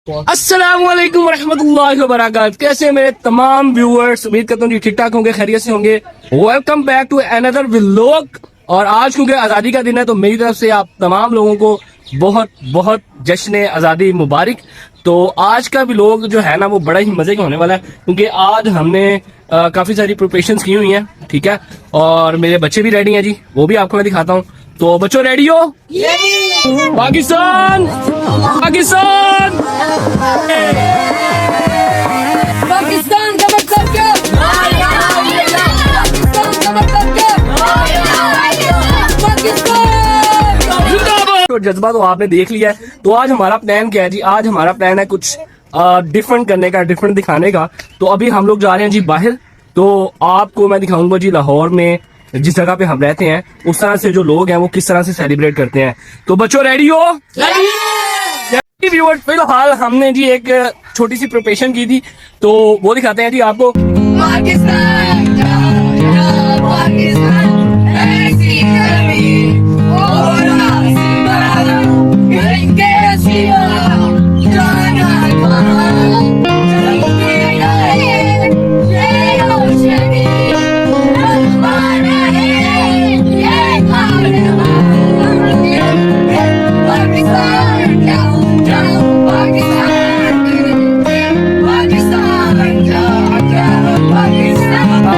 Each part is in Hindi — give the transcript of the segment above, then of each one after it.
अस्सलामुअलैकुम रहमतुल्लाहि व बरकातहू। कैसे मेरे तमाम व्यूअर्स, उम्मीद करता हूँ कि ठीक ठाक होंगे, खैरियत से होंगे। Welcome back to another vlog. और आज क्योंकि आज़ादी का दिन है तो मेरी तरफ से आप तमाम लोगों को बहुत बहुत जश्न आज़ादी मुबारक। तो आज का व्लॉग जो है ना वो बड़ा ही मजे का होने वाला है क्योंकि आज हमने काफ़ी सारी प्रिपरेशंस की हुई हैं, ठीक है। और मेरे बच्चे भी रेडी हैं जी, वो भी आपको मैं दिखाता हूँ। तो बच्चों रेडी हो? पाकिस्तान पाकिस्तान पाकिस्तान का मतलब क्या? पाकिस्तान का मतलब क्या? पाकिस्तान जिंदाबाद। तो जज्बा तो आपने देख लिया है। तो आज हमारा प्लान क्या है जी? आज हमारा प्लान है कुछ डिफरेंट करने का, डिफरेंट दिखाने का। तो अभी हम लोग जा रहे हैं जी बाहर। तो आपको मैं दिखाऊंगा जी लाहौर में जिस जगह पे हम रहते हैं उस तरह से जो लोग हैं वो किस तरह से सेलिब्रेट करते हैं। तो बच्चों रेडी हो? व्यूअर्स, फिलहाल हमने जी एक छोटी सी प्रिपरेशन की थी तो वो दिखाते हैं जी आपको। पाकिस्तान पाकिस्तान ऐसी कभी और करेंगे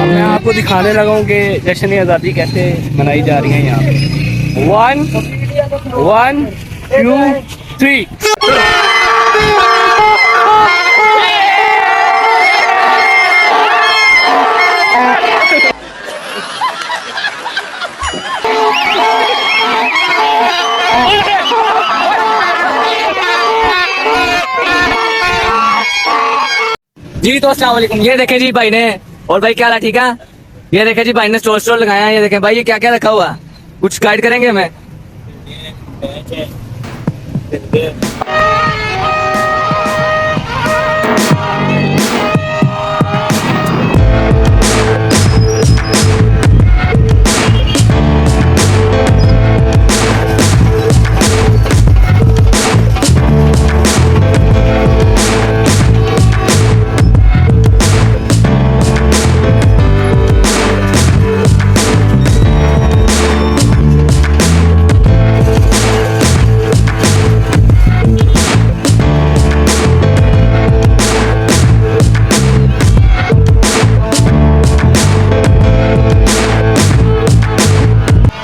मैं आपको दिखाने लगा हूँ कि जश्न आज़ादी कैसे मनाई जा रही है यहाँ पे। 1 2 3। जी तो अस्सलाम वालेकुम। ये देखें जी भाई ने, और भाई क्या हाल है, ठीक है? ये देखें जी भाई ने स्टोर लगाया है। ये देखें भाई, ये क्या क्या रखा हुआ, कुछ गाइड करेंगे हमें?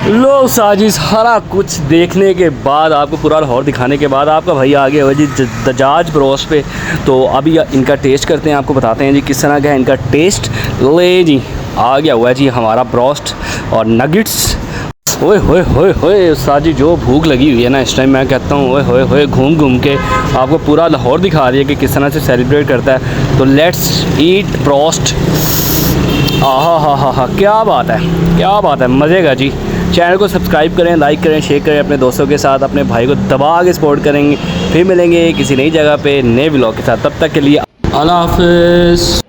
लो साजी, सारा कुछ देखने के बाद, आपको पूरा लाहौर दिखाने के बाद आपका भाई आ गया हुआ जी दजाज ब्रोस्ट पे। तो अभी इनका टेस्ट करते हैं, आपको बताते हैं जी किस तरह का है इनका टेस्ट। ले जी, आ गया हुआ है जी हमारा ब्रोस्ट और नगेट्स। ओए होए होए होए साजी, जो भूख लगी हुई है ना इस टाइम, मैं कहता हूँ ओए होए होए, घूम घूम के आपको पूरा लाहौर दिखा रही है कि किस तरह से सेलिब्रेट करता है। तो लेट्स ईट ब्रोस्ट। हा, क्या बात है, क्या बात है, मज़े का जी। चैनल को सब्सक्राइब करें, लाइक करें, शेयर करें अपने दोस्तों के साथ, अपने भाई को दबा के सपोर्ट करेंगे। फिर मिलेंगे किसी नई जगह पे नए व्लॉग के साथ। तब तक के लिए अल्लाह हाफ़िज़।